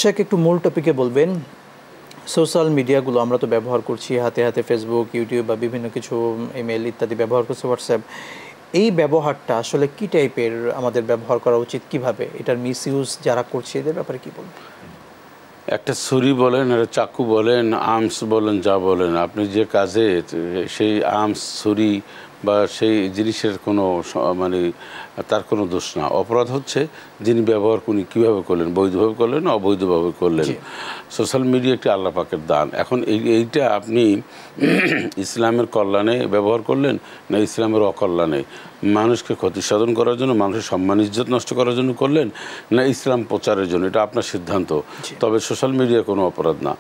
শেখ, একটু মূল টপিকে বলবেন। সোশ্যাল মিডিয়াগুলো আমরা তো ব্যবহার করছি, হাতে হাতে ফেসবুক, ইউটিউব বা বিভিন্ন কিছু ইমেল ইত্যাদি ব্যবহার করছি, হোয়াটসঅ্যাপ। এই ব্যবহারটা আসলে কী টাইপের আমাদের ব্যবহার করা উচিত, কিভাবে এটার মিস ইউজ যারা করছে এদের ব্যাপারে কী বলবেন? একটা ছুরি বলেন, একটা চাকু বলেন, আর্মস বলেন, যা বলেন, আপনি যে কাজে সেই আর্মস, ছুরি বা সেই জিনিসের কোনো মানে তার কোনো দোষ না। অপরাধ হচ্ছে যিনি ব্যবহার উনি কীভাবে করলেন, বৈধভাবে করলেন না অবৈধভাবে করলেন। সোশ্যাল মিডিয়া একটি আল্লাহ পাকের দান। এখন এইটা আপনি ইসলামের কল্যাণে ব্যবহার করলেন না ইসলামের অকল্যাণে, মানুষকে ক্ষতি সাধন করার জন্য, মানুষের সম্মান ইজ্জত নষ্ট করার জন্য করলেন না ইসলাম প্রচারের জন্য, এটা আপনার সিদ্ধান্ত। তবে সোশ্যাল মিডিয়া কোনো অপরাধ না।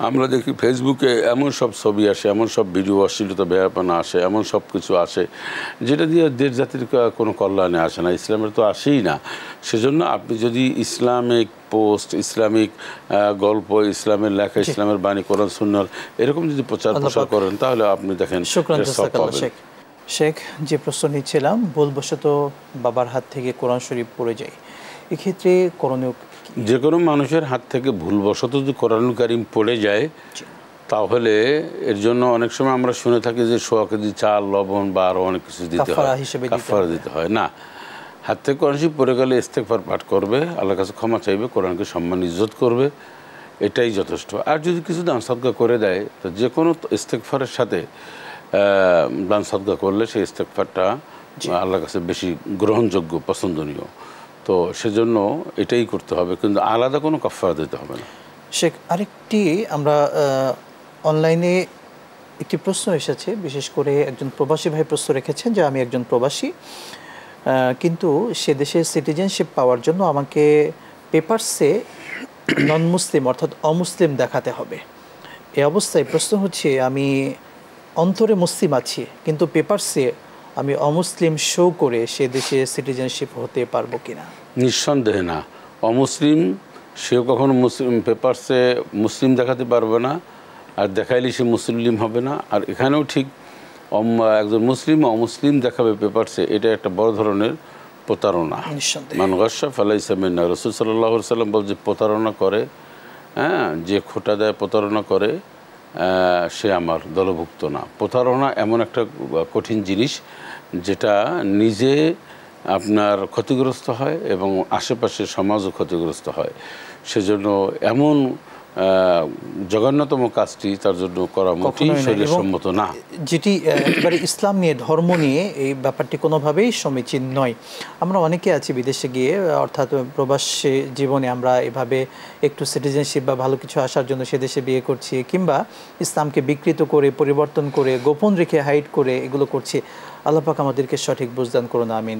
আমরা দেখি ফেসবুকে এমন সব ছবি আসে, এমন সব ভিডিও অশ্লীলতা বেহায়াপনা আসে, এমন সব কিছু আসে যেটা দিয়ে দেশ জাতির কোনো কল্যাণে আসে না, ইসলামের তো আসেই না। সেজন্য আপনি যদি ইসলামিক পোস্ট, ইসলামিক গল্প, ইসলামের লেখা, ইসলামের বাণী, কোরআন সুন্নাহ এরকম যদি প্রচার প্রসার করেন তাহলে আপনি দেখেন সব পাবেন। শেখ, যে প্রশ্ন নিচ্ছিলাম, ভুলবশত বাবার হাত থেকে কোরআন শরীফ পড়ে যায়, এক্ষেত্রে করণীয়? যে কোনো মানুষের হাত থেকে ভুলবশত যদি কোরআনুল কারীম পড়ে যায় তাহলে এর জন্য অনেক সময় আমরা শুনে থাকি যে 100 কেজি চাল, লবণ বা আরও অনেক কিছু দিতে হয়, কাফারা দিতে হয়। না, হাত থেকে কোরআন শরীফ পড়ে গেলে ইস্তেগফার পাঠ করবে, আল্লাহর কাছে ক্ষমা চাইবে, কোরআনকে সম্মান ইজ্জত করবে, এটাই যথেষ্ট। আর যদি কিছু দান সদকা করে দেয় তো যে কোনো ইস্তেগফারের সাথে দান সদকা করলে সেই ইস্তেগফারটা আল্লাহর কাছে বেশি গ্রহণযোগ্য, পছন্দনীয়। তো সেজন্য এটাই করতে হবে, কিন্তু আলাদা কোনো কাফারা দিতে হবে না। শেখ, আরেকটি আমরা অনলাইনে একটি প্রশ্ন এসেছে, বিশেষ করে একজন প্রবাসী ভাই প্রশ্ন রেখেছেন যে আমি একজন প্রবাসী, কিন্তু সে দেশের সিটিজেনশিপ পাওয়ার জন্য আমাকে পেপারসে নন মুসলিম অর্থাৎ অমুসলিম দেখাতে হবে। এই অবস্থায় প্রশ্ন হচ্ছে, আমি অন্তরে মুসলিম আছি কিন্তু পেপারসে আমি অমুসলিম শো করে সে দেশে সিটিজেনশিপ হতে পারবো কিনা? নিঃসন্দেহে না। অমুসলিম সেও কখনো মুসলিম পেপারসে মুসলিম দেখাতে পারবে না, আর দেখাইলে সে মুসলিম হবে না। আর এখানেও ঠিক একজন মুসলিম অমুসলিম দেখাবে পেপারসে, এটা একটা বড় ধরনের প্রতারণা। মান গাশা ফালাইসা মিন্না, রাসূল সাল্লাল্লাহু আলাইহি ওয়াসাল্লাম বলছে প্রতারণা করে, হ্যাঁ, যে খোঁটা দেয়, প্রতারণা করে, সে আমার দলভুক্ত না। প্রতারণা এমন একটা কঠিন জিনিস যেটা নিজে আপনার ক্ষতিগ্রস্ত হয় এবং আশেপাশের সমাজও ক্ষতিগ্রস্ত হয়। সেজন্য এমন জঘন্যতম কাজটি তার জন্য করা মোটেই শরীয়সম্মত না। যেটি একেবারে ইসলাম নিয়ে, ধর্ম নিয়ে এই ব্যাপারটি কোনোভাবেই সমীচীন নয়। আমরা অনেকে আছি বিদেশে গিয়ে, অর্থাৎ প্রবাসী জীবনে আমরা এভাবে একটু সিটিজেনশিপ বা ভালো কিছু আসার জন্য সে দেশে বিয়ে করছি, কিংবা ইসলামকে বিকৃত করে, পরিবর্তন করে, গোপন রেখে, হাইড করে এগুলো করছি। আল্লাহ পাক আমাদেরকে সঠিক বুঝদান করুন, আমিন।